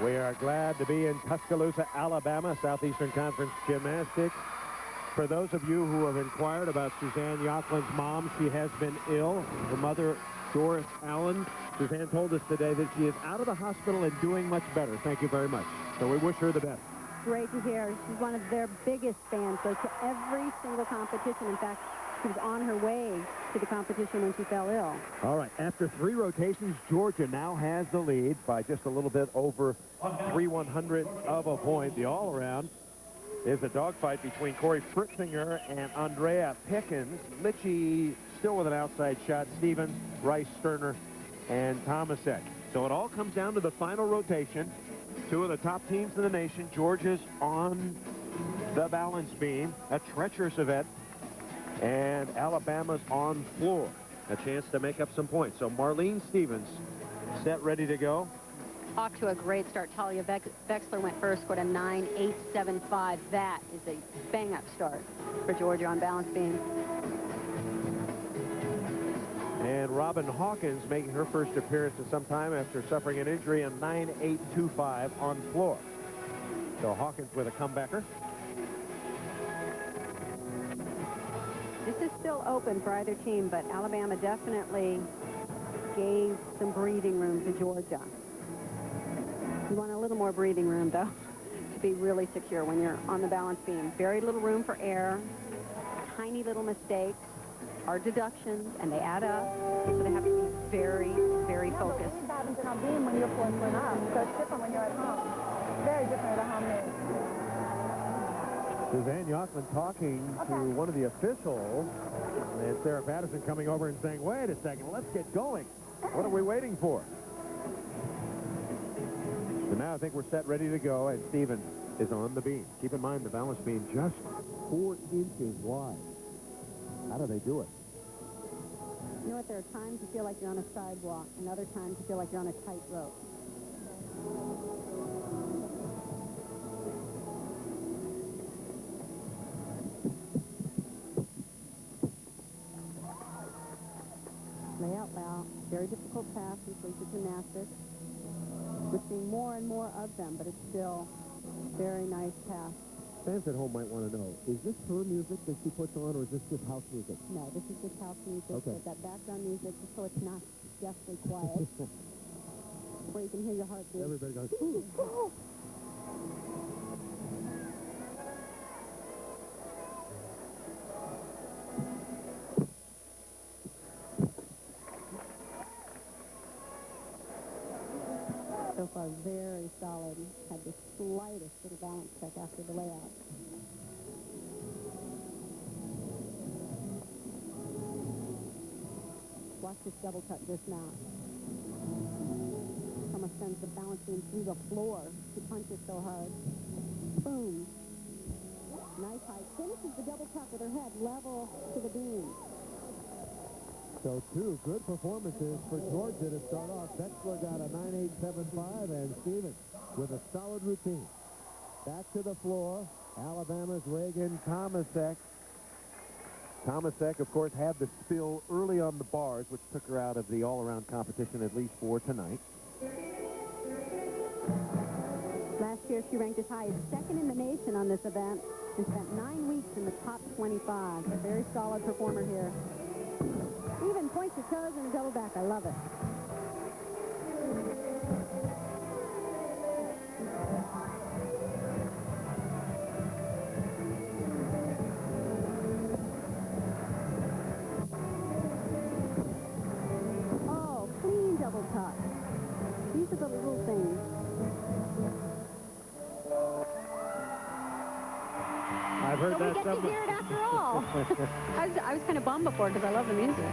We are glad to be in Tuscaloosa, Alabama, Southeastern Conference Gymnastics. For those of you who have inquired about Suzanne Yocklin's mom, she has been ill. Her mother, Doris Allen. Suzanne told us today that she is out of the hospital and doing much better. Thank you very much. So we wish her the best. Great to hear. She's one of their biggest fans, goes to every single competition. In fact, she was on her way to the competition when she fell ill. All right, after 3 rotations, Georgia now has the lead by just a little bit over 3/100 of a point. The all-around is a dogfight between Corey Fritzinger and Andrea Pickens. Litchie still with an outside shot. Stevens, Rice, Sterner, and Tomasek. So it all comes down to the final rotation. 2 of the top teams in the nation. Georgia's on the balance beam, a treacherous event, and Alabama's on floor. A chance to make up some points. So Marline Stevens set, ready to go. Off to a great start. Talia Vexler went first, scored a 9.875. That is a bang-up start for Georgia on balance beam. And Robin Hawkins making her first appearance in some time after suffering an injury, a 9.825 on floor. So Hawkins with a comebacker. This is still open for either team, but Alabama definitely gave some breathing room to Georgia. You want a little more breathing room, though, to be really secure when you're on the balance beam. Very little room for error, tiny little mistakes, hard deductions, and they add up. So they have to be very, very focused. What happens on beam when you're forcing up? So it's different when you're at home. Very different at home game. Suzanne Yocklin talking to one of the officials, and Sarah Patterson coming over and saying, wait a second, let's get going. What are we waiting for? So now I think we're set, ready to go, and Stevens is on the beam. Keep in mind the balance beam just 4 inches wide. How do they do it? You know what? There are times you feel like you're on a sidewalk, and other times you feel like you're on a tightrope. Layout loud, very difficult task in collegiate gymnastics. We're seeing more and more of them, but it's still very nice task. Fans at home might want to know, is this her music that she puts on, or is this just house music? No, this is just house music. Okay. But that background music, just so it's not deathly quiet. Where you can hear your heartbeat. Everybody goes, ooh. So far, very solid. Had the slightest little balance check after the layout. Watch this double cut just now. Thomas sends the balance beam through the floor. She punches so hard. Boom. Nice height. Finishes the double cut with her head level to the beam. So 2 good performances for Georgia to start off. Vexler got a 9.875, and Stevens with a solid routine. Back to the floor. Alabama's Raegan Tomasek. Tomasek, of course, had the spill early on the bars, which took her out of the all-around competition, at least for tonight. Last year, she ranked as high as 2nd in the nation on this event and spent 9 weeks in the top 25. A very solid performer here. Even points her toes in a double back. I love it. Oh, clean double cut. These are the little things. I've heard So that we get to hear it after all. I was kind of bummed before because I love the music.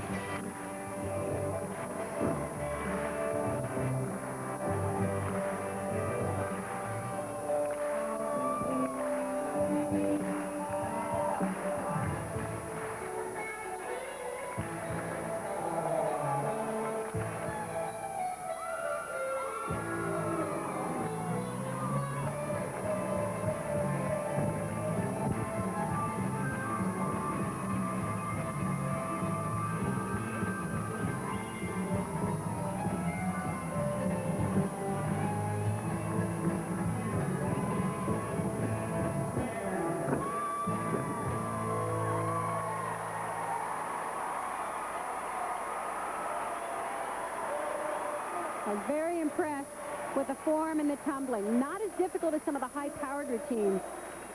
I was very impressed with the form and the tumbling. Not as difficult as some of the high-powered routines,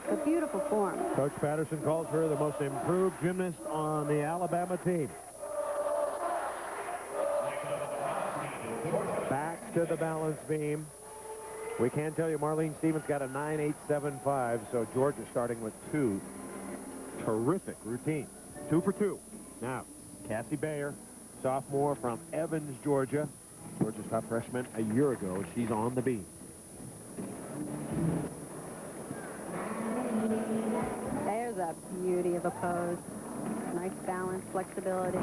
but beautiful form. Coach Patterson calls her the most improved gymnast on the Alabama team. Back to the balance beam. We can tell you Marlene Stevens got a 9.875, so Georgia starting with 2 terrific routines. 2 for 2. Now, Cassie Bair, sophomore from Evans, Georgia. Georgia's top freshman a year ago. She's on the beam. There's a beauty of a pose. Nice balance, flexibility.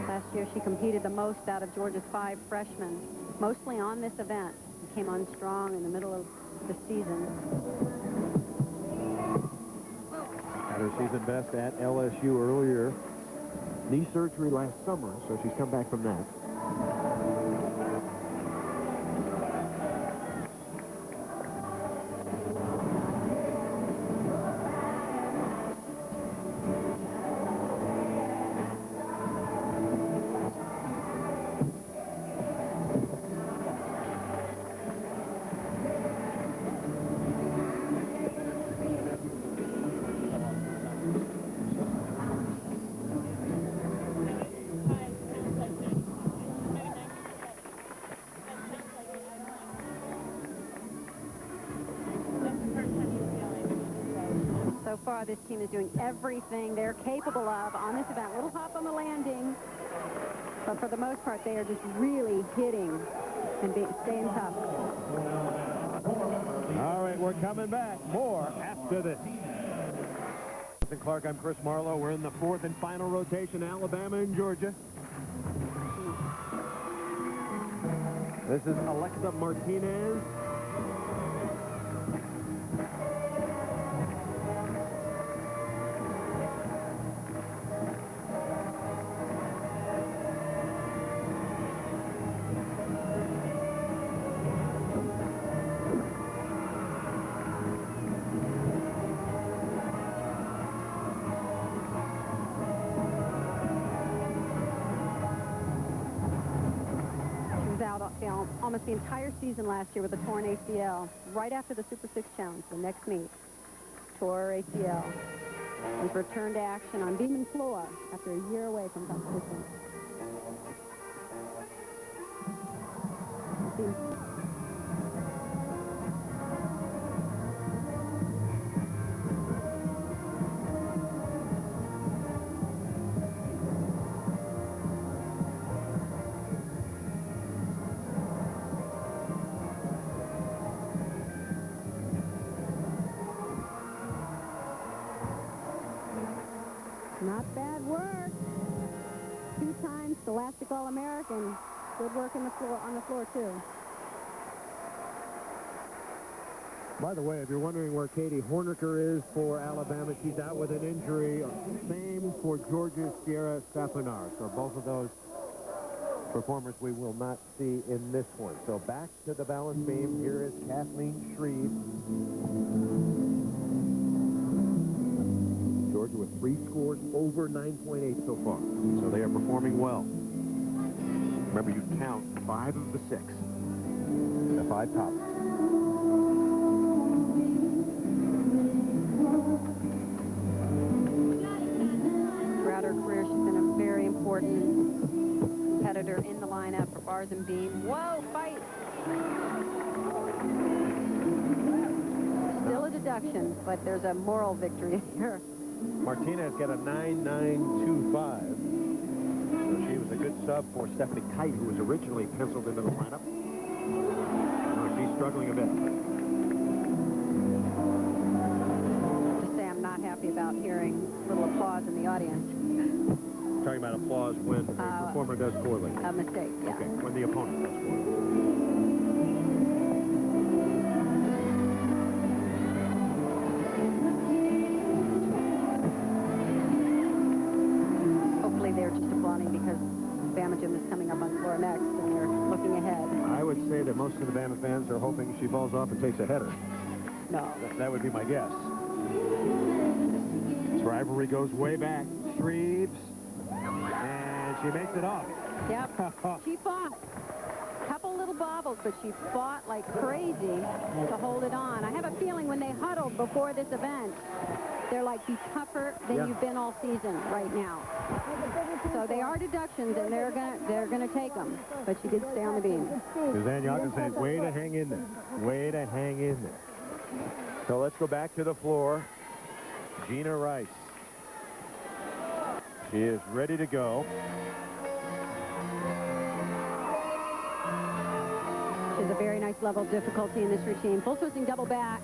Last year she competed the most out of Georgia's 5 freshmen, mostly on this event. She came on strong in the middle of the season. Had her season best at LSU earlier. Knee surgery last summer, so she's come back from that. So far, this team is doing everything they're capable of on this event. Little hop on the landing, but for the most part, they are just really hitting and staying tough. All right, we're coming back. More after this. Clark, I'm Chris Marlowe. We're in the 4th and final rotation, Alabama and Georgia. This is Alexa Martinez. Almost the entire season last year with a torn ACL. Right after the Super 6 Challenge, the next meet, tore her ACL. We've returned to action on beam and floor after a year away from competition. Not bad work. 2 times Scholastic All-American. Good work on the floor, too. By the way, if you're wondering where Katie Horniker is for Alabama, she's out with an injury. Same for Georgia's Sierra Saponar. So both of those performers we will not see in this one. So back to the balance beam. Here is Kathleen Shrieves. Georgia with 3 scores over 9.8 so far. So they are performing well. Remember, you count 5 of the 6. The 5 tops. Throughout her career, she's been a very important competitor in the lineup for bars and beam. Whoa, fight! Still a deduction, but there's a moral victory here. Martinez got a 9.925. So she was a good sub for Stephanie Kite, who was originally penciled into the lineup. Oh, she's struggling a bit. Just say I'm not happy about hearing little applause in the audience. Talking about applause when the performer does poorly. A mistake, yeah. Okay, when the opponent does poorly. They're just applauding because Bama Gym is coming up on floor next, and they're looking ahead. I would say that most of the Bama fans are hoping she falls off and takes a header. No. That would be my guess. Referee goes way back. Shrieves. And she makes it off. Yep. She fought. Couple little bobbles, but she fought like crazy to hold it on. I have a feeling when they huddled before this event, they're like, be tougher than you've been all season right now. So they are deductions, and they're gonna take them. But she did stay on the beam. Suzanne Yaga says, way to hang in there. Way to hang in there. So let's go back to the floor. Gina Rice. She is ready to go. There's a very nice level of difficulty in this routine. Full twisting double back.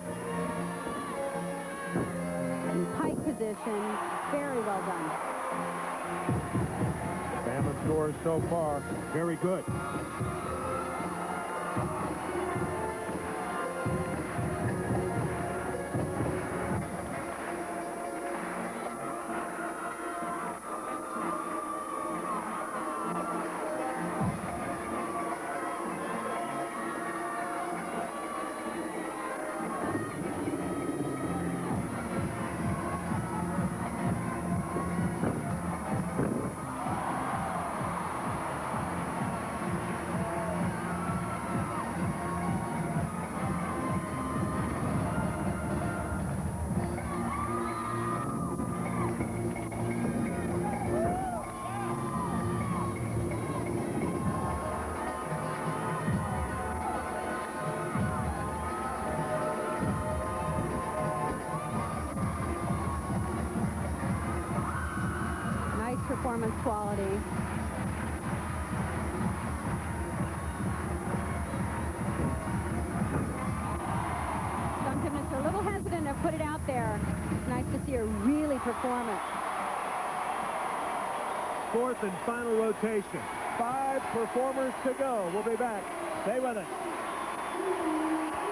In tight position. Very well done. Family scores so far. Very good. Performance quality. Some gymnasts are a little hesitant to put it out there. It's nice to see her really perform it. Fourth and final rotation. 5 performers to go. We'll be back. Stay with us.